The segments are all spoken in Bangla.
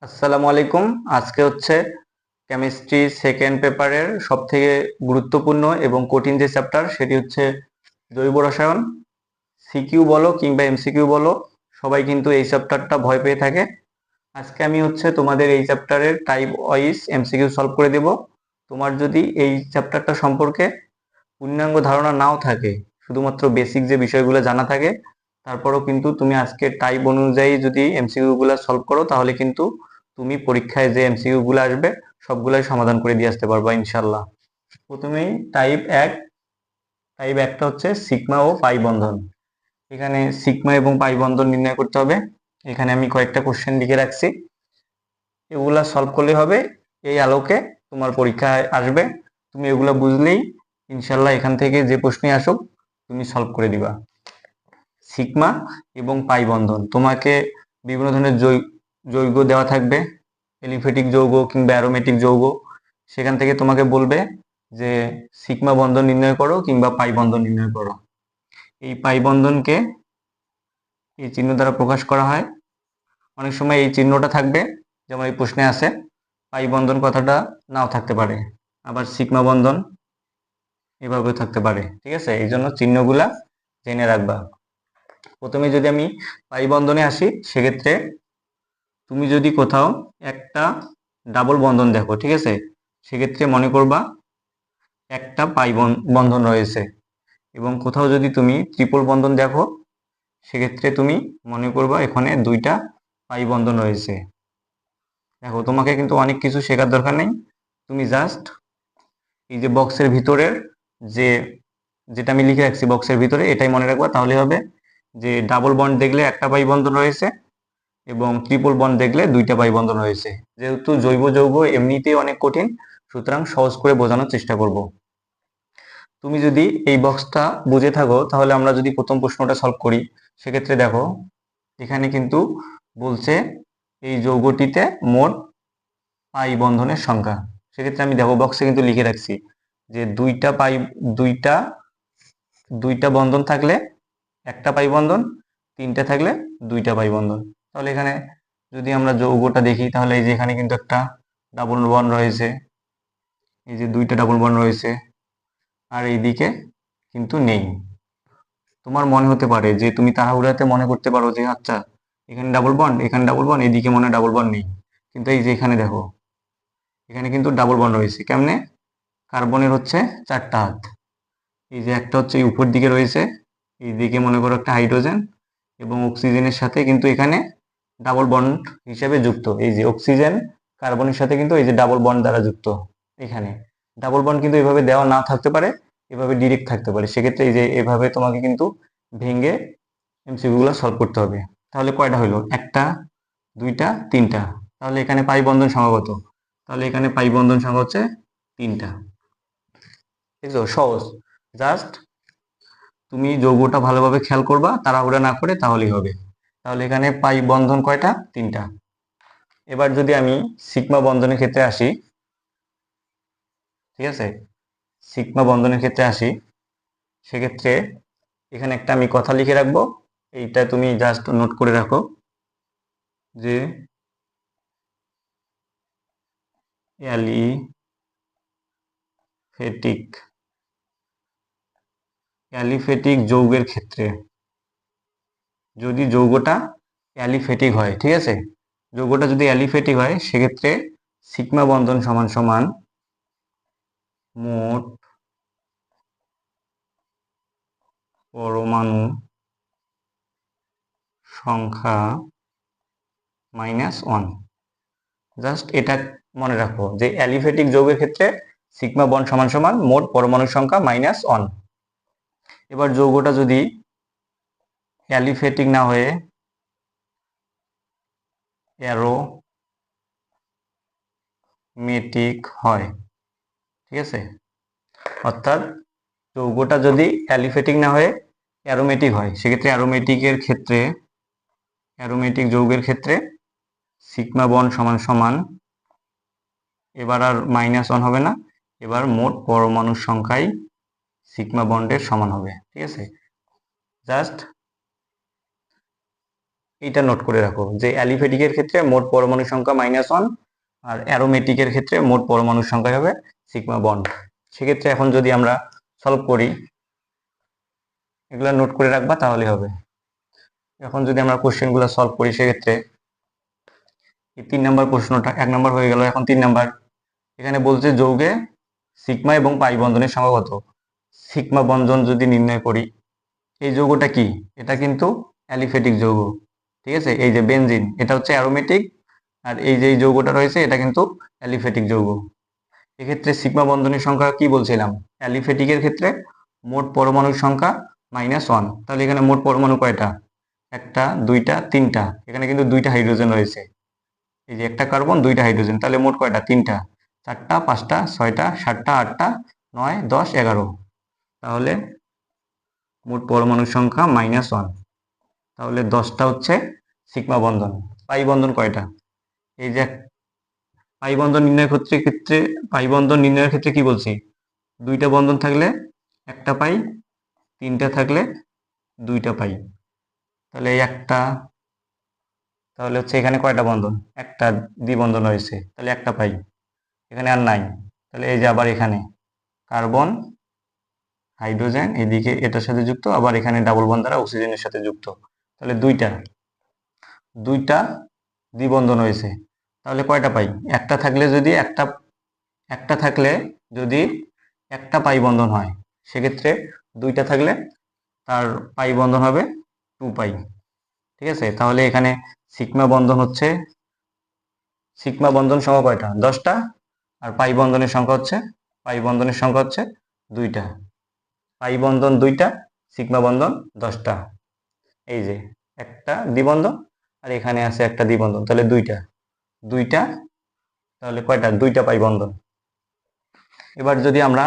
আসসালামু আলাইকুম। আজকে হচ্ছে কেমিস্ট্রি সেকেন্ড পেপারের সবথেকে গুরুত্বপূর্ণ এবং কঠিন যে চ্যাপ্টার সেটি হচ্ছে জৈব রসায়ন। সিকিউ বলো কিংবা এমসিকিউ বলো, সবাই কিন্তু এই চ্যাপ্টারটা ভয় পেয়ে থাকে। আজকে আমি হচ্ছে তোমাদের এই চ্যাপ্টারের টাইপ ওয়াইজ এমসিকিউ সলভ করে দেব। তোমার যদি এই চ্যাপ্টারটা সম্পর্কে পূর্ণাঙ্গ ধারণা নাও থাকে, শুধুমাত্র বেসিক যে বিষয়গুলো জানা থাকে, তারপরও কিন্তু তুমি আজকে টাইপ অনুযায়ী যদি এমসিকিউ গুলা সলভ করো, তাহলে কিন্তু তুমি পরীক্ষায় যে এমসিকিউ গুলো আসবে সবগুলাই সমাধান করে দিয়ে আসতে পারবা ইনশাল্লাহ। প্রথমেই টাইপ একটা হচ্ছে সিগমা ও পাই বন্ধন। এখানে সিগমা এবং পাই বন্ধন নির্ণয় করতে হবে। এখানে আমি কয়েকটা কোশ্চেন লিখে রাখছি, এগুলা সলভ করলে হবে। এই আলোকে তোমার পরীক্ষায় আসবে, তুমি এগুলা বুঝলেই ইনশাল্লাহ এখান থেকে যে প্রশ্নই আসুক তুমি সলভ করে দিবা। সিগমা এবং পাই বন্ধন, তোমাকে বিভিন্ন ধরনের যৌগ দেওয়া থাকবে, এলিফ্যাটিক যৌগ কিংবা অ্যারোমেটিক যৌগ। সেখান থেকে তোমাকে বলবে যে সিগমা বন্ধন নির্ণয় করো কিংবা পাই বন্ধন নির্ণয় করো। এই পাই বন্ধনকে এই চিহ্ন দ্বারা প্রকাশ করা হয়। অনেক সময় এই চিহ্নটা থাকবে, যেমন এই প্রশ্নে আছে। পাই বন্ধন কথাটা নাও থাকতে পারে, আবার সিগমা বন্ধন এভাবেও থাকতে পারে। ঠিক আছে, এই জন্য চিহ্নগুলা জেনে রাখবা। প্রথমে যদি আমি পাই বন্ধনে আসি, সেক্ষেত্রে তুমি যদি কোথাও একটা ডাবল বন্ধন দেখো, ঠিক আছে, সেক্ষেত্রে মনে করবা একটা পাই বন্ধন রয়েছে। এবং কোথাও যদি তুমি ট্রিপল বন্ধন দেখো, সেক্ষেত্রে তুমি মনে করবা এখানে দুইটা পাই বন্ধন রয়েছে। দেখো, তোমাকে কিন্তু অনেক কিছু শেখার দরকার নেই, তুমি জাস্ট এই যে বক্সের ভিতরের যে যেটা আমি লিখে রাখছি বক্সের ভিতরে, এটাই মনে রাখবা, তাহলে হবে যে ডাবল বন্ড দেখলে একটা পাই বন্ধন রয়েছে এবং ট্রিপল বন্ড দেখলে দুইটা পাই বন্ধন রয়েছে। যেহেতু জৈব যৌগ এমনিতেই অনেক কঠিন, সুতরাং সহজ করে বোঝানোর চেষ্টা করব। তুমি যদি এই বক্সটা বুঝে থাকো, তাহলে আমরা যদি প্রথম প্রশ্নটা সলভ করি, সেক্ষেত্রে দেখো এখানে কিন্তু বলছে এই যৌগটিতে মোট পাই বন্ধনের সংখ্যা। সেক্ষেত্রে আমি দেখো বক্সে কিন্তু লিখে রাখছি যে দুইটা দুইটা বন্ধন থাকলে একটা পাই বন্ধন, তিনটা থাকলে দুইটা পাই বন্ধন। তাহলে এখানে যদি আমরা যৌগটা দেখি, তাহলে এই যে এখানে কিন্তু একটা ডাবল বন্ড রয়েছে, এই যে দুইটা ডাবল বন্ড রয়েছে, আর এইদিকে কিন্তু নেই। তোমার মনে হতে পারে যে তুমি তাড়াহুড়াতে মনে করতে পারো যে আচ্ছা এখানে ডাবল বন্ড, এখানে ডাবল বন্ড, এদিকে মনে হয় ডাবল বন্ড নেই। কিন্তু এই যে এখানে দেখো, এখানে কিন্তু ডাবল বন্ড রয়েছে। কেমনে? কার্বনের হচ্ছে চারটা হাত, এই যে একটা হচ্ছে এই উপর দিকে রয়েছে, এই দিকে মনে করো একটা হাইড্রোজেন এবং অক্সিজেনের সাথে কিন্তু এখানে ডাবল বন্ড হিসেবে যুক্ত। এই যে অক্সিজেন কার্বনের সাথে কিন্তু এই যে ডাবল বন্ড দ্বারা যুক্ত। এখানে ডাবল বন্ড কিন্তু এভাবে দেওয়া না থাকতে পারে, এভাবে ডিরেক্ট থাকতে পারে। সেক্ষেত্রে এই যে এভাবে তোমাকে কিন্তু ভেঙে এমসিকিউ গুলো সলভ করতে হবে। তাহলে কয়টা হলো? একটা, দুইটা, তিনটা। তাহলে এখানে পাই বন্ধন সংখ্যা কত? তাহলে এখানে পাই বন্ধন সংখ্যা হচ্ছে তিনটা। ঠিক আছে, সহজ। জাস্ট তুমি যৌগটা ভালোভাবে খেয়াল করবা, তাড়াহুড়া না করে, তাহলেই হবে। তাহলে এখানে পাই বন্ধন কয়টা? তিনটা। এবার যদি আমি সিগমা বন্ধনের ক্ষেত্রে আসি, ঠিক আছে, সিগমা বন্ধনের ক্ষেত্রে আসি, সেক্ষেত্রে এখানে একটা আমি কথা লিখে রাখবো, এইটা তুমি জাস্ট নোট করে রাখো যে অ্যালিফেটিক অ্যালিফেটিক যৌগের ক্ষেত্রে যদি যৌগটা অ্যালিফেটিক হয়, ঠিক আছে, যৌগটা যদি অ্যালিফেটিক হয়, সেক্ষেত্রে সিগমা বন্ধন সমান সমান মোট পরমাণু সংখ্যা -1। জাস্ট এটা মনে রাখো যে অ্যালিফেটিক যৌগের ক্ষেত্রে সিগমা বন্ড সমান সমান মোট পরমাণু সংখ্যা -1। এবার যৌগটা যদি অ্যালিফেটিক না হয়ে অ্যারোমেটিক হয়, ঠিক আছে, অর্থাৎ যৌগটা যদি অ্যালিফেটিক না হয়ে অ্যারোমেটিক হয়, সেক্ষেত্রে অ্যারোমেটিক যৌগের ক্ষেত্রে সিগমা বন্ড সমান সমান, এবার আর -1 হবে না, এবার মোট পরমাণুর সংখ্যাই সিগমা বন্ডের সমান হবে। ঠিক আছে, জাস্ট এইটা নোট করে রাখো যে অ্যালিফেটিকের ক্ষেত্রে মোট পরমাণু সংখ্যা -1 আর অ্যারোমেটিকের ক্ষেত্রে মোট পরমাণুর সংখ্যা হবে সিগমা বন্ড। সেক্ষেত্রে এখন যদি আমরা সলভ করি, এগুলা নোট করে রাখবা তাহলে হবে। এখন যদি আমরা কোশ্চেনগুলো সলভ করি সেক্ষেত্রে এই 3 নম্বর প্রশ্নটা 1 নম্বর হয়ে গেল। এখন 3 নম্বর, এখানে বলছে যৌগে সিগমা এবং পাই বন্ধনের সংখ্যা কত। সিগমা বন্ধন যদি নির্ণয় করি, এই যৌগটা কি, এটা কিন্তু অ্যালিফেটিক যৌগ, ঠিক আছে। এই যে বেনজিন, এটা হচ্ছে অ্যারোমেটিক, আর এই যে যৌগটা রয়েছে এটা কিন্তু অ্যালিফেটিক যৌগ। এক্ষেত্রে সিগমা বন্ধনের সংখ্যা কি বলছিলাম, অ্যালিফেটিকের ক্ষেত্রে মোট পরমাণুর সংখ্যা -1। তাহলে এখানে মোট পরমাণু কয়টা, 1টা 2টা 3টা, এখানে কিন্তু 2টা হাইড্রোজেন রয়েছে। এই যে একটা কার্বন 2টা হাইড্রোজেন, তাহলে মোট কয়টা, 3টা 4টা 5টা 6টা 7টা 8টা 9 10 11। তাহলে মোট পরমাণুর সংখ্যা -1। তাহলে 10টা হচ্ছে সিগমা বন্ধন। পাই বন্ধন কয়টা, এই যে পাই বন্ধন নির্ণয়ের ক্ষেত্রে পাই বন্ধন নির্ণয়ের ক্ষেত্রে কি বলছি, 2টা বন্ধন থাকলে 1টা পাই, 3টা থাকলে 2টা পাই। তাহলে এই একটা, তাহলে হচ্ছে এখানে কয়টা বন্ধন, একটা দ্বিবন্ধন রয়েছে, তাহলে 1টা পাই, এখানে আর নাই। তাহলে এই যে আবার এখানে কার্বন হাইড্রোজেন এদিকে এটার সাথে যুক্ত, আবার এখানে ডাবল বন্ড দ্বারা অক্সিজেনের সাথে যুক্ত, তাহলে 2টা দ্বিবন্ধন হয়েছে। তাহলে কয়টা পাই, একটা থাকলে যদি একটা থাকলে যদি একটা পাই বন্ধন হয়, সেক্ষেত্রে 2টা থাকলে তার পাই বন্ধন হবে 2 পাই, ঠিক আছে। তাহলে এখানে সিগমা বন্ধন হচ্ছে, সিগমা বন্ধন সংখ্যা কয়টা, 10টা, আর পাই বন্ধনের সংখ্যা হচ্ছে 2টা। পাই বন্ধন 2টা, সিগমা বন্ধন 10টা। এই যে একটা দ্বিবন্ধন আর এখানে আছে একটা দ্বিবন্ধন, তাহলে 2টা তাহলে কয়টা, 2টা পাই বন্ধন। এবার যদি আমরা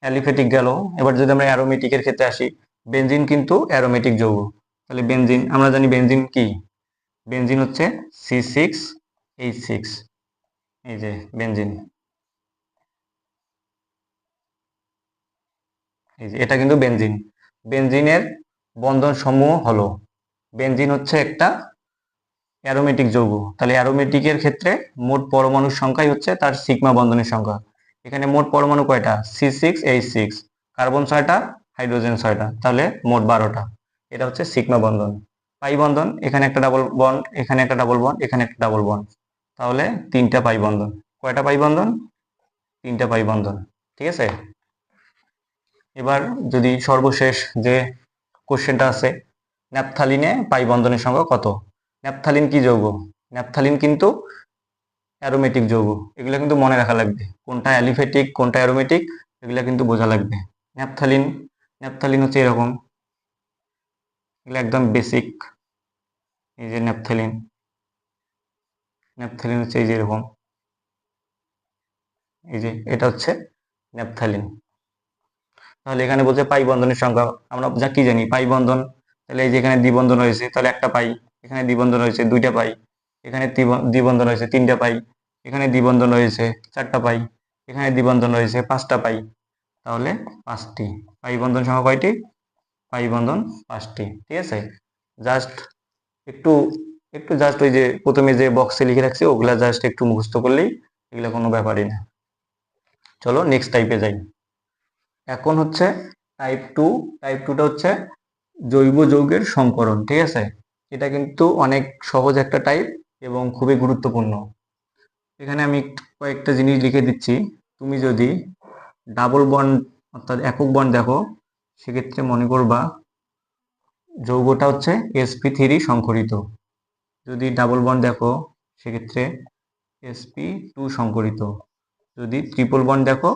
অ্যালিফেটিক গেল, এবার যদি আমরা অ্যারোমেটিকের ক্ষেত্রে আসি, বেনজিন কিন্তু অ্যারোমেটিক যৌগ। তাহলে বেনজিন আমরা জানি, বেনজিন কি, বেনজিন হচ্ছে C6H6। এই যে বেনজিন, এই যে এটা কিন্তু বেনজিন। বেনজিনের বন্ধন সমূহ হলো, বেনজিন হচ্ছে একটা অ্যারোমেটিক যৌগ। তাহলে অ্যারোমেটিকের ক্ষেত্রে মোট পরমাণুর সংখ্যাই হচ্ছে তার সিগমা বন্ধনের সংখ্যা। এখানে মোট পরমাণু কয়টা, C6H6, কার্বন 6টা হাইড্রোজেন 6টা, তাহলে মোট 12টা। এটা হচ্ছে সিগমা বন্ধন। পাই বন্ধন, এখানে একটা ডাবল বন্ড, এখানে একটা ডাবল বন্ড, এখানে একটা ডাবল বন্ড, তাহলে 3টা পাই বন্ধন। কয়টা পাই বন্ধন, 3টা পাই বন্ধন, ঠিক আছে। এবার যদি সর্বশেষ যে কোশ্চেনটা আছে, ন্যাপথালিনে পাই বন্ধনের সংখ্যা কত। ন্যাপথালিন কি যৌগ, ন্যাপথালিন কিন্তু অ্যারোমেটিক যৌগ। এগুলো কিন্তু মনে রাখা লাগবে, কোনটা অ্যালিফেটিক কোনটা অ্যারোমেটিক, এগুলো কিন্তু বোঝা লাগবে। ন্যাপথালিন, ন্যাপথালিন হচ্ছে এরকম, এগুলো একদম বেসিক। এই যে ন্যাপথালিন, ন্যাপথালিন হচ্ছে এই যে এরকম, এই যে এটা হচ্ছে ন্যাপথালিন। তাহলে এখানে বলছে পাই বন্ধনের সংখ্যা, আমরা যা কি জানি পাই বন্ধন, তাহলে এই যে এখানে দ্বিবন্ধন রয়েছে, তাহলে একটা পাই, এখানে দ্বিবন্ধন রয়েছে 2টা পাই, এখানে দ্বিবন্ধন রয়েছে 3টা পাই, এখানে দ্বিবন্ধন রয়েছে 4টা পাই, এখানে দ্বিবন্ধন রয়েছে 5টা পাই, তাহলে 5টি পাই বন্ধন সংখ্যা কয়টি, পাই বন্ধন 5টি, ঠিক আছে। জাস্ট একটু একটু জাস্ট ওই যে প্রথমে যে বক্সে লিখে রাখছি ওগুলা জাস্ট একটু মুখস্থ করলেই এগুলা কোনো ব্যাপারই না। চলো নেক্সট টাইপে যাই। এখন হচ্ছে টাইপ 2। টাইপ 2টা হচ্ছে জৈব যৌগের সংকরণ, ঠিক আছে। এটা কিন্তু অনেক সহজ একটা টাইপ এবং খুবই গুরুত্বপূর্ণ। এখানে আমি কয়েকটা জিনিস লিখে দিচ্ছি, তুমি যদি ডাবল বন্ড অর্থাৎ একক বন্ড দেখো, সেক্ষেত্রে মনে করবা যৌগটা হচ্ছে sp3 সংকরিত। যদি ডাবল বন্ড দেখো সেক্ষেত্রে sp2 সংকরিত। যদি ট্রিপল বন্ড দেখো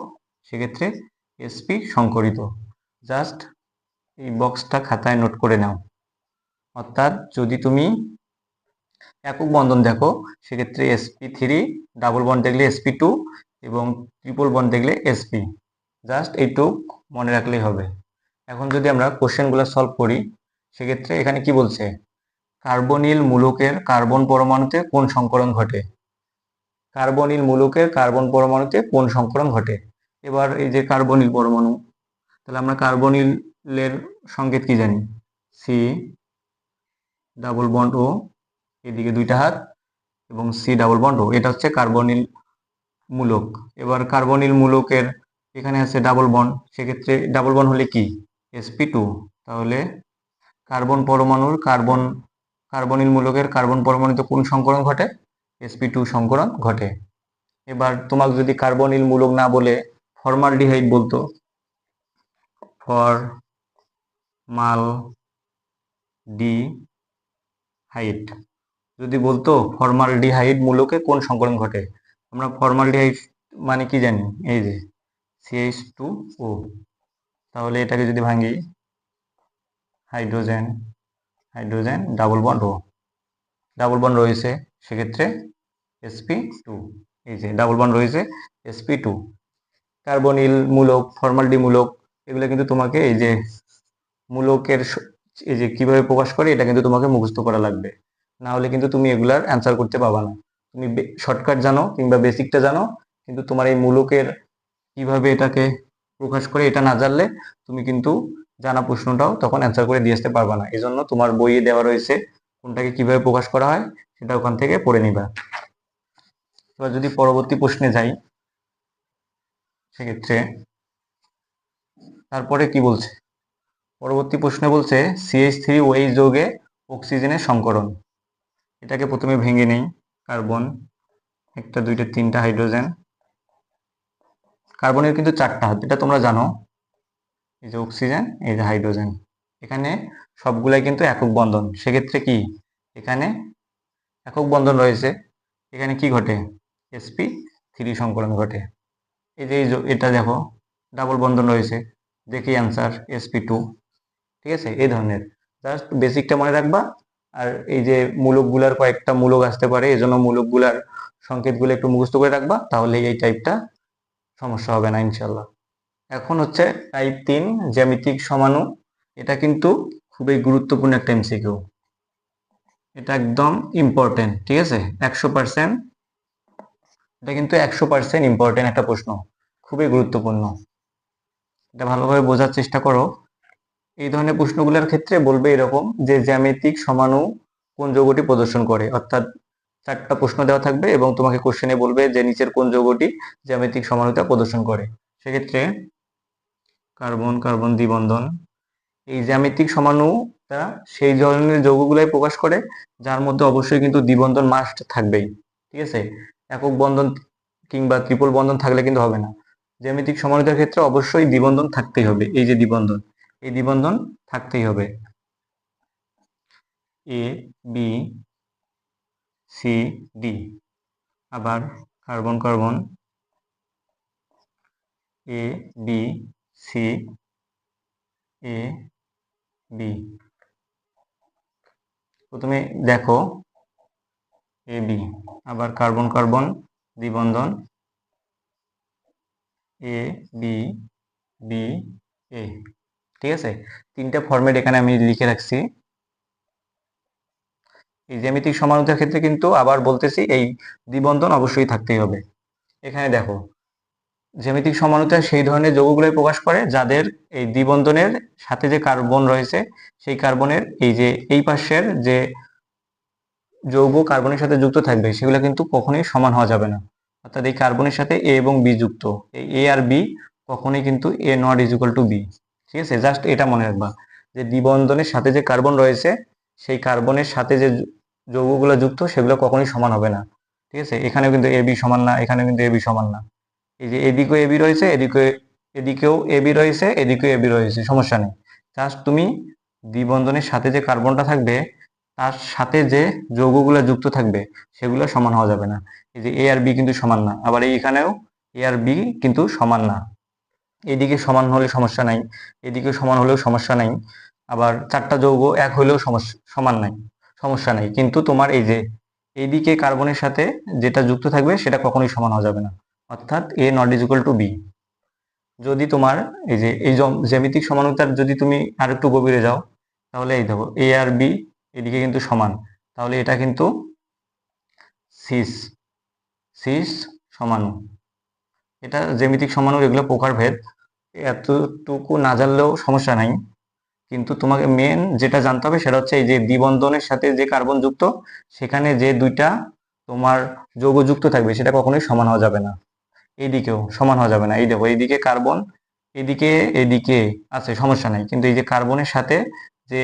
সেক্ষেত্রে sp সংকরিত। জাস্ট এই বক্সটা খাতায় নোট করে নাও। অর্থাৎ যদি তুমি একক বন্ধন দেখো সেক্ষেত্রে sp3, ডাবল বন্ড দেখলে sp2 এবং ট্রিপল বন্ড দেখলে sp। জাস্ট এইটুক মনে রাখলেই হবে। এখন যদি আমরা কোশ্চেনগুলো সলভ করি সেক্ষেত্রে এখানে কি বলছে, কার্বনিল মূলকের কার্বন পরমাণুতে কোন সংকরণ ঘটে। কার্বনিল মূলকের কার্বন পরমাণুতে কোন সংকরণ ঘটে। এবার এই যে কার্বনিল পরমাণু, তাহলে আমরা কার্বনিলের সংকেত কি জানি, ডাবল বন্ড ও, এদিকে দুইটা হাত এবং সি ডাবল বন্ড ও, এটা হচ্ছে কার্বনিল মূলক। এবার কার্বনিল মূলকের এখানে আছে ডাবল বন্ড, সেক্ষেত্রে ডাবল বন্ড হলে কি sp2, তাহলে কার্বন পরমাণুর কার্বনিল মূলকের কার্বন পরমাণুতে কোন সংকরণ ঘটে? sp2 সংকরণ ঘটে। এবার তোমাকে যদি কার্বনিল মূলক না বলে ফর্মালডিহাইড বলতো, ফর্মালডিহাইড যদি বলতো ফর্মালডিহাইড মূলকে কোন সংকরণ ঘটে, আমরা ফর্মালডিহাইড মানে কি জানি, এই যে CH2O, তাহলে এটাকে যদি ভাঙি হাইড্রোজেন হাইড্রোজেন ডাবল বন্ড ও, ডাবল বন্ড রয়েছে সেক্ষেত্রে sp2, এই যে ডাবল বন্ড রয়েছে sp2। কার্বনিল মূলক, ফর্মালডি মূলক, এগুলো কিন্তু তোমাকে এই যে মূলকের এই যে কিভাবে প্রকাশ করে এটা কিন্তু তোমাকে মুখস্থ করা লাগবে, না হলে কিন্তু তুমি এগুলার অ্যান্সার করতে পারবা না। তুমি শর্টকাট জানো কিংবা বেসিকটা জানো, কিন্তু তোমার এই মূলকের কিভাবে এটাকে প্রকাশ করে এটা না জানলে তুমি কিন্তু জানা প্রশ্নটাও তখন অ্যান্সার করে দিয়ে আসতে পারবা না। এই জন্য তোমার বইয়ে দেওয়া রয়েছে কোনটাকে কিভাবে প্রকাশ করা হয় সেটা ওখান থেকে পড়ে নিবা। এবার যদি পরবর্তী প্রশ্নে যাই, সেক্ষেত্রে তারপরে কি বলছে, পরবর্তী প্রশ্নে বলছে CH3OH যৌগে অক্সিজেনের সংকরণ। এটাকে প্রথমে ভেঙে নেই, কার্বন একটা দুইটা তিনটা হাইড্রোজেন, কার্বনের কিন্তু চারটা হাত, এটা তোমরা জানো, এই যে অক্সিজেন, এই যে হাইড্রোজেন, এখানে সবগুলাই কিন্তু একক বন্ধন, সেক্ষেত্রে কি এখানে একক বন্ধন রয়েছে, এখানে কি ঘটে sp3 সংকরণ ঘটে। এই যে এটা দেখো ডাবল বন্ধন রয়েছে, দেখি অ্যান্সার sp2, ঠিক আছে। এই ধরনের জাস্ট বেসিকটা মনে রাখবা, আর এই যে মূলকগুলার কয়েকটা মূলক আসতে পারে, এই জন্য মূলকগুলার সংকেতগুলো একটু মুখস্থ করে রাখবা, তাহলে এই টাইপটা সমস্যা হবে না ইনশাল্লাহ। এখন হচ্ছে টাইপ 3 জ্যামিতিক সমাণু, এটা কিন্তু খুবই গুরুত্বপূর্ণ একটা এমসিকিউ, এটা একদম ইম্পর্টেন্ট, ঠিক আছে 100%, এটা কিন্তু 100% ইম্পর্টেন্ট একটা প্রশ্ন, খুবই গুরুত্বপূর্ণ, এটা ভালোভাবে বোঝার চেষ্টা করো। এই ধরনের প্রশ্নগুলোর ক্ষেত্রে বলবে এরকম যে জ্যামিতিক সমাণু কোন যৌগটি প্রদর্শন করে, অর্থাৎ চারটা প্রশ্ন দেওয়া থাকবে এবং তোমাকে কোশ্চেনে বলবে যে নিচের কোন যৌগটি জ্যামিতিক সমানুতা প্রদর্শন করে। সেক্ষেত্রে কার্বন কার্বন দ্বিবন্ধন, এই জ্যামিতিক সমানুতা সেই ধরনের যৌগগুলাই প্রকাশ করে যার মধ্যে অবশ্যই কিন্তু দ্বিবন্ধন মাস্ট থাকবেই, ঠিক আছে। একক বন্ধন কিংবা ট্রিপল বন্ধন থাকলে কিন্তু হবে না, জ্যামিতিক সমানুতার ক্ষেত্রে অবশ্যই দ্বিবন্ধন থাকতেই হবে, এই যে দ্বিবন্ধন, এই দ্বিবন্ধন থাকতেই হবে, A B C D। আবার carbon carbon A B C A B, প্রথমে দেখো এ বি, আবার carbon carbon দ্বিবন্ধন A B B A, ঠিক আছে। তিনটা ফরম্যাট এখানে আমি লিখে রাখছি। এই জ্যামিতিক সমানুতার ক্ষেত্রে কিন্তু আবার বলতেছি এই দ্বিবন্ধন অবশ্যই থাকতেই হবে। এখানে দেখো জ্যামিতিক সমানুতা সেই ধরনের যৌগগুলোই প্রকাশ করে যাদের এই দ্বিবন্ধনের সাথে যে কার্বন রয়েছে সেই কার্বনের এই যে এই পাশের যে যৌগ কার্বনের সাথে যুক্ত থাকবে সেগুলো কিন্তু কখনোই সমান হওয়া যাবে না, অর্থাৎ এই কার্বনের সাথে এ এবং বি যুক্ত, এই এ আর বি কখনোই কিন্তু A not is equal to B, ঠিক আছে। জাস্ট এটা মনে রাখবা যে দ্বিবন্ধনের সাথে যে কার্বন রয়েছে সেই কার্বনের সাথে যে যৌগগুলো যুক্ত সেগুলো কখনোই সমান হবে না, ঠিক আছে। এখানেও কিন্তু এ বি সমান না, এখানেও কিন্তু এ বি সমান না, এই যে এদিকেও এবি রয়েছে, এদিকেও এবি রয়েছে, এদিকেও এবি রয়েছে, সমস্যা নেই। জাস্ট তুমি দ্বিবন্ধনের সাথে যে কার্বনটা থাকবে তার সাথে যে যৌগগুলো যুক্ত থাকবে সেগুলো সমান হওয়া যাবে না, এই যে এ আর বি কিন্তু সমান না, আবার এইখানেও এ আর বি কিন্তু সমান না, এদিকে সমান হলে সমস্যা নাই, এদিকে সমান হলেও সমস্যা নাই, আবার চারটা যৌগ এক হলেও সমান নাই, সমস্যা নাই, কিন্তু তোমার এই যে এইদিকে কার্বনের সাথে যেটা যুক্ত থাকবে সেটা কখনোই সমান হওয়া যাবে না, অর্থাৎ A not is equal to B. যদি তোমার এই যে এই জ্যামিতিক সমানুতার যদি তুমি আর একটু গভীরে যাও তাহলে এই দেখো এ আর বি এদিকে কিন্তু সমান, তাহলে এটা কিন্তু সিস সিস সমাণু, এটা জ্যামিতিক সমাণুর এগুলো প্রকারভেদ, এতটুকু না জানলেও সমস্যা নাই। কিন্তু তোমাকে মেন যেটা জানতে হবে সেটা হচ্ছে এই যে দ্বিবন্ধনের সাথে যে কার্বন যুক্ত, সেখানে যে দুইটা তোমার যৌগ যুক্ত থাকবে সেটা কখনোই সমান হওয়া যাবে না। এইদিকেও সমান হওয়া যাবে না। এই দেখো এইদিকে কার্বন, এদিকে এদিকে আছে সমস্যা নাই, কিন্তু এই যে কার্বনের সাথে যে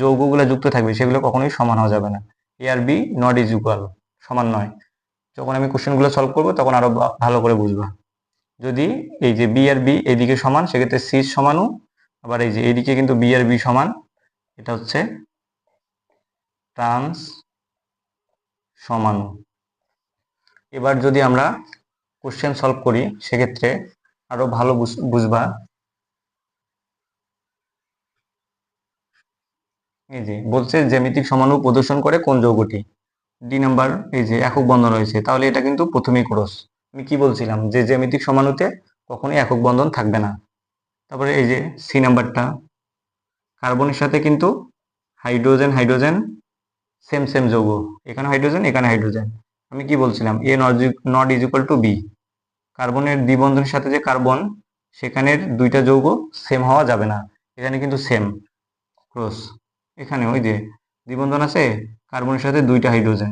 যৌগগুলো যুক্ত থাকবে সেগুলো কখনোই সমান হওয়া যাবে না। এ আর বি নট ইজ ইকুয়াল, সমান নয়। যখন আমি কোশ্চেনগুলো সলভ করবো তখন আরো ভালো করে বুঝবা। যদি এই যে বি আর বি এইদিকে সমান, সেক্ষেত্রে সি সমানও, আবার এই যে এইদিকে কিন্তু বি আর বি সমান, এটা হচ্ছে ট্রান্স সমানু। এবার যদি আমরা কোশ্চেন সলভ করি সেক্ষেত্রে আরো ভালো বুঝবা। এই যে বলছে জ্যামিতিক সমাণু প্রদর্শন করে কোন যৌগটি, ডি নাম্বার এই যে একক বন্ধন রয়েছে, তাহলে এটা কিন্তু প্রথমেই ক্রস। আমি কি বলছিলাম যে জ্যামিতিক সমাণুতে কখনোই একক বন্ধন থাকবে না। তারপরে এই যে সি নাম্বারটা, কার্বনের সাথে কিন্তু হাইড্রোজেন হাইড্রোজেন সেম সেম যৌগ, এখানে হাইড্রোজেন এখানে হাইড্রোজেন। আমি কি বলছিলাম A not is equal to B, কার্বনের দ্বিবন্ধনের সাথে যে কার্বন, সেখানের দুইটা যৌগ সেম হওয়া যাবে না। এখানে কিন্তু সেম ক্রস, এখানে ওই যে দ্বিবন্ধন আছে কার্বনের সাথে দুইটা হাইড্রোজেন,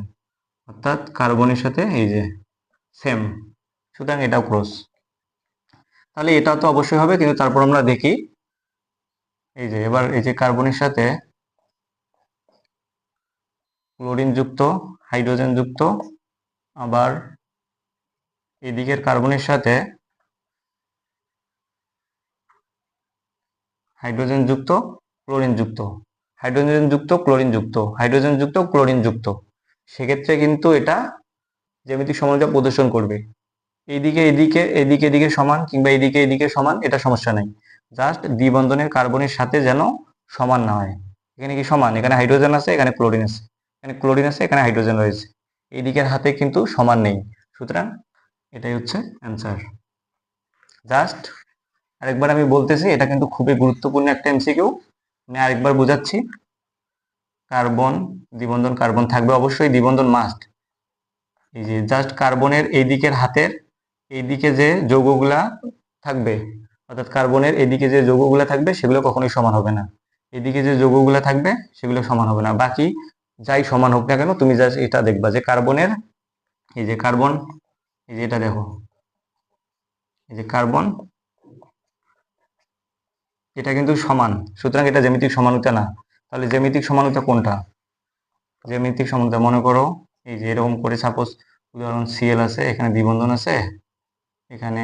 অর্থাৎ কার্বনের সাথে এই যে সেম, সুতরাং এটাও ক্রস। তাহলে এটা তো অবশ্যই হবে, কিন্তু তারপর আমরা দেখি এই যে এবার এই যে কার্বনের সাথে ক্লোরিন যুক্ত, হাইড্রোজেন যুক্ত, আবার এদিকের কার্বনের সাথে হাইড্রোজেন যুক্ত ক্লোরিন যুক্ত, হাইড্রোজেন যুক্ত ক্লোরিন যুক্ত, হাইড্রোজেন যুক্ত ক্লোরিন যুক্ত, সেক্ষেত্রে কিন্তু এটা জ্যামিতিক সমানুতা প্রদর্শন করবে। এইদিকে এদিকে এদিকে এদিকে সমান, কিংবা এদিকে এদিকে সমান, এটা সমস্যা নাই, জাস্ট দ্বিবন্ধনের কার্বনের সাথে যেন সমান না হয়। এখানে কি সমান, এখানে হাইড্রোজেন আছে এখানে ক্লোরিন আছে, এখানে ক্লোরিন আছে এখানে হাইড্রোজেন রয়েছে, এইদিকের হাতে কিন্তু সমান নেই, সুতরাং এটাই হচ্ছে অ্যান্সার। জাস্ট আরেকবার আমি বলতেছি, এটা কিন্তু খুবই গুরুত্বপূর্ণ একটা এমসিকিউ, আমি আরেকবার বোঝাচ্ছি। কার্বন দ্বিবন্ধন, কার্বন থাকবে অবশ্যই, দ্বিবন্ধন মাস্ট। এই যে জাস্ট কার্বনের এই দিকের হাতের এইদিকে যে যৌগগুলা থাকবে, অর্থাৎ কার্বনের এদিকে যে যৌগগুলা থাকবে সেগুলো কখনোই সমান হবে না, এদিকে যে যৌগগুলা থাকবে সেগুলো সমান হবে না। বাকি যাই সমান হোক না কেন, তুমি জাস্ট এটা দেখবা যে কার্বনের এই যে কার্বন, এই যে এটা দেখো, এই যে কার্বন, এটা কিন্তু সমান, সুতরাং এটা জ্যামিতিক সমানুতা না। তাহলে জ্যামিতিক সমানুতা কোনটা? জ্যামিতিক সমানুতা মনে করো এই যে এরকম করে, সাপোজ উদাহরণ সিএল আছে, এখানে দ্বিবন্ধন আছে, এখানে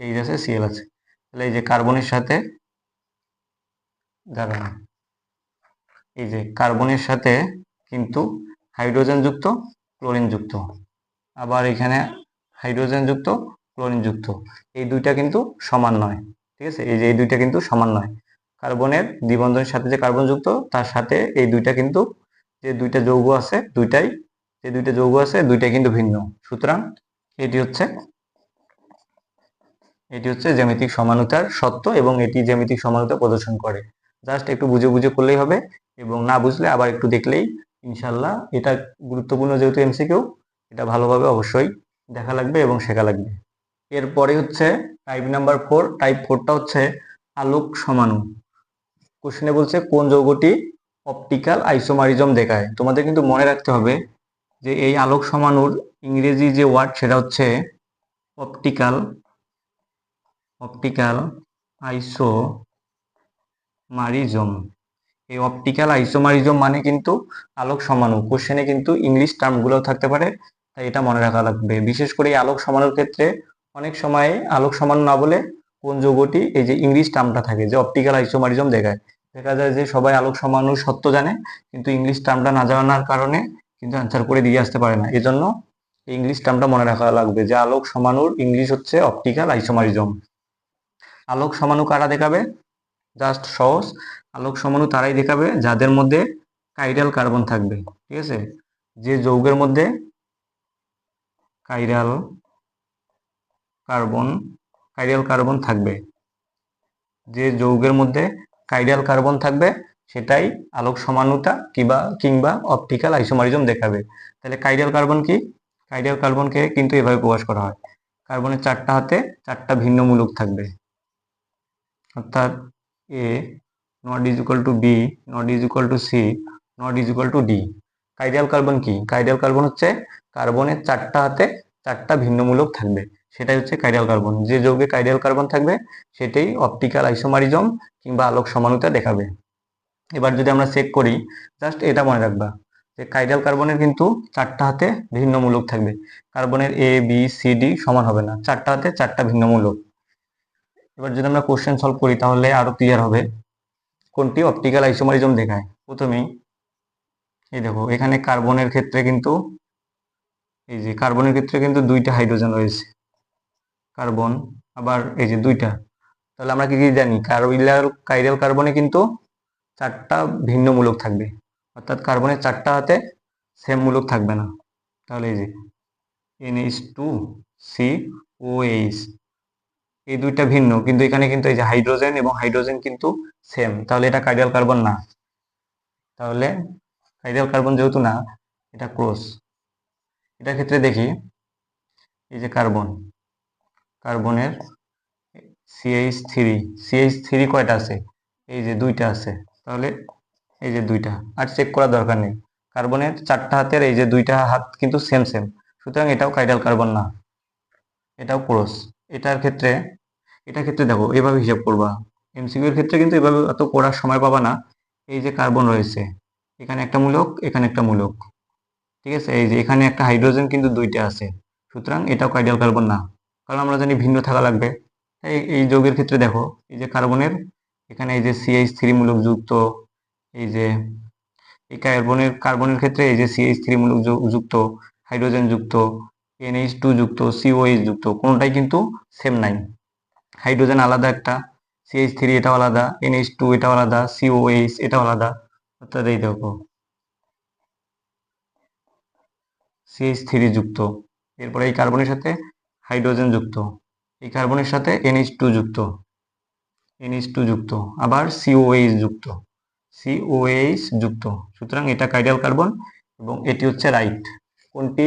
এইচ আছে সিএল আছে, তাহলে এই যে কার্বনের সাথে দাঁড়ান, এই যে কার্বনের সাথে কিন্তু হাইড্রোজেন যুক্ত ক্লোরিন যুক্ত, আবার এখানে হাইড্রোজেন যুক্ত ক্লোরিন যুক্ত, এই দুইটা কিন্তু সমান নয়। ঠিক আছে, এই যে এই দুইটা কিন্তু সমান নয়। কার্বনের দ্বিবন্ধনের সাথে যে কার্বন যুক্ত, তার সাথে এই দুইটা কিন্তু যে দুইটা যৌগ আছে দুইটাই, যে দুইটা যৌগ আছে দুইটাই কিন্তু ভিন্ন, সুতরাং এটি হচ্ছে জ্যামিতিক সমানুতার সত্য, এবং এটি জ্যামিতিক সমানুতা প্রদর্শন করে। জাস্ট একটু বুঝে বুঝে করলেই হবে, এবং না বুঝলে আবার একটু দেখলেই ইনশাল্লাহ, এটা গুরুত্বপূর্ণ যেহেতু এমসিকিউ, এটা ভালোভাবে অবশ্যই দেখা লাগবে এবং শেখা লাগবে। এরপরে হচ্ছে টাইপ নাম্বার 4। টাইপ 4টা হচ্ছে আলোক সমাণু। কোশ্চেনে বলছে কোন যৌগটি অপটিক্যাল আইসোমারিজম দেখায়। তোমাদের কিন্তু মনে রাখতে হবে যে এই আলোক সমাণুর ইংরেজি যে ওয়ার্ড সেটা হচ্ছে অপটিক্যাল আইসোমারিজম। এই অপটিক্যাল আইসোমারিজম মানে কিন্তু আলোক সমাণু। কোশ্চেনে কিন্তু ইংলিশ টার্মগুলো থাকতে পারে, তাই এটা মনে রাখা লাগবে। বিশেষ করে এই আলোক সমাণুর ক্ষেত্রে অনেক সময় আলোক সমাণু না বলে কোন যৌগটি, এই যে ইংলিশ টার্মটা থাকে যে অপটিক্যাল আইসোমারিজম দেখায়, দেখা যায় যে সবাই আলোক সমাণুর সত্য জানে, কিন্তু ইংলিশ টার্মটা না জানার কারণে কিন্তু অ্যান্সার করে দিয়ে আসতে পারে না। এজন্য ইংলিশ টার্মটা মনে রাখা লাগবে যে আলোক সমাণুর ইংলিশ হচ্ছে অপটিক্যাল আইসোমারিজম। আলোক সমাণু কারা দেখাবে? জাস্ট সহজ, আলোক সমাণু তারাই দেখাবে যাদের মধ্যে কাইরাল কার্বন থাকবে। ঠিক আছে, যে যৌগের মধ্যে কাইরাল কার্বন থাকবে, যে যৌগের মধ্যে কাইরাল কার্বন থাকবে সেটাই আলোক সমানুতা কিংবা অপটিক্যাল আইসোমারিজম দেখাবে। তাহলে কাইরাল কার্বন কি? কাইরাল কার্বনকে কিন্তু এভাবে প্রকাশ করা হয়, কার্বনের চারটা হাতে চারটা ভিন্ন মূলক থাকবে, অর্থাৎ A not is equal to B, not is equal to C, not is equal to D. কাইডিয়াল কার্বন কি? কাইডিয়াল কার্বন হচ্ছে কার্বনের চারটা হাতে চারটা ভিন্ন মূলক থাকবে, সেটাই হচ্ছে কাইডিয়াল কার্বন। যে যৌগে কাইডিয়াল কার্বন থাকবে সেটাই অপটিক্যাল আইসোমারিজম কিংবা আলোক সমানুতা দেখাবে। এবার যদি আমরা চেক করি, জাস্ট এটা মনে রাখবা যে কাইডিয়াল কার্বনের কিন্তু চারটা হাতে ভিন্ন মূলক থাকবে, কার্বনের এ বি সি ডি সমান হবে না, চারটা হাতে চারটা ভিন্ন মূলক। এবার যদি আমরা কোশ্চেন সলভ করি তাহলে আরো ক্লিয়ার হবে কোনটি অপটিক্যাল আইসোমারিজম দেখায়। প্রথমেই এই দেখো, এখানে কার্বনের ক্ষেত্রে কিন্তু এই যে কার্বনের ক্ষেত্রে কিন্তু দুইটা হাইড্রোজেন রয়েছে, কার্বন আবার এই যে দুইটা। তাহলে আমরা কি কি জানি? কাইডিয়াল কার্বনে কিন্তু চারটা ভিন্ন মূলক থাকবে, অর্থাৎ কার্বনের চারটা হাতে সেম মূলক থাকবে না। তাহলে এই যে NH2COH, এই দুইটা ভিন্ন, কিন্তু এখানে কিন্তু এই যে হাইড্রোজেন এবং হাইড্রোজেন কিন্তু সেম, তাহলে এটা কাইডিয়াল কার্বন না। তাহলে কাইডিয়াল কার্বন যেহেতু না, এটা ক্রস। এটার ক্ষেত্রে দেখি এই যে কার্বনের CH3 কয়টা আছে? এই যে দুইটা আছে, তাহলে এই যে দুইটা, আর চেক করার দরকার নেই। কার্বনের চারটা হাতের এই যে দুইটা হাত কিন্তু সেম, সুতরাং এটাও কাইডিয়াল কার্বন না, এটাও ক্রস। এটার ক্ষেত্রে দেখো এভাবে হিসাব করবা, এমসিকিউ এর ক্ষেত্রে কিন্তু এভাবে অত করার সময় পাবা না। এই যে কার্বন রয়েছে, এখানে একটা মূলক, এখানে একটা মূলক, ঠিক আছে? এই যে এখানে একটা হাইড্রোজেন কিন্তু দুইটা আছে, সুতরাং এটাও কাইডিয়াল কার্বন না, কারণ আমরা জানি ভিন্ন থাকা লাগবে। তাই এই যৌগের ক্ষেত্রে দেখো এই যে কার্বনের এখানে এই যে CH3 মূলক যুক্ত, এই যে এই কার্বনের ক্ষেত্রে এই যে CH3 মূলক যুক্ত, হাইড্রোজেন যুক্ত, NH2 যুক্ত, COH যুক্ত, কোনোটাই কিন্তু সেম নাই। হাইড্রোজেন আলাদা একটা, CH3 এটাও আলাদা, NH2 এটাও আলাদা, COH এটাও আলাদা, অর্থাৎ এই দেখো CH3 যুক্ত, এরপরে এই কার্বনের সাথে হাইড্রোজেন যুক্ত, এই কার্বনের সাথে NH2 যুক্ত, আবার COH যুক্ত, সুতরাং এটা কাইডিয়াল কার্বন এবং এটি হচ্ছে রাইট। কোনটি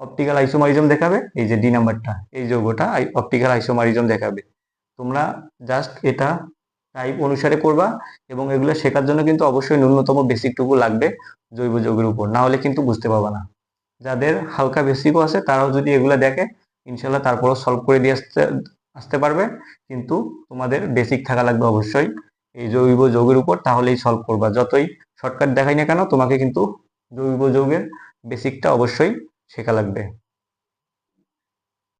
অপটিক্যাল আইসোমারিজম দেখাবে? এই যে ডি নাম্বারটা, এই যৌগটা অপটিক্যাল আইসোমারিজম দেখাবে। তোমরা জাস্ট এটা টাইপ অনুসারে করবা, এবং এগুলো শেখার জন্য কিন্তু অবশ্যই ন্যূনতম বেসিকটুকু লাগবে জৈব যৌগের উপর, না হলে কিন্তু বুঝতে পারবা না। যাদের হালকা বেসিকও আছে তারাও যদি এগুলো দেখে ইনশাল্লাহ তারপরও সলভ করে দিয়ে আসতে পারবে, কিন্তু তোমাদের বেসিক থাকা লাগবে অবশ্যই এই জৈব যৌগের উপর, তাহলেই সলভ করবা। যতই শর্টকাট দেখাই না কেন, তোমাকে কিন্তু জৈব যৌগের বেসিকটা অবশ্যই শেখা লাগবে।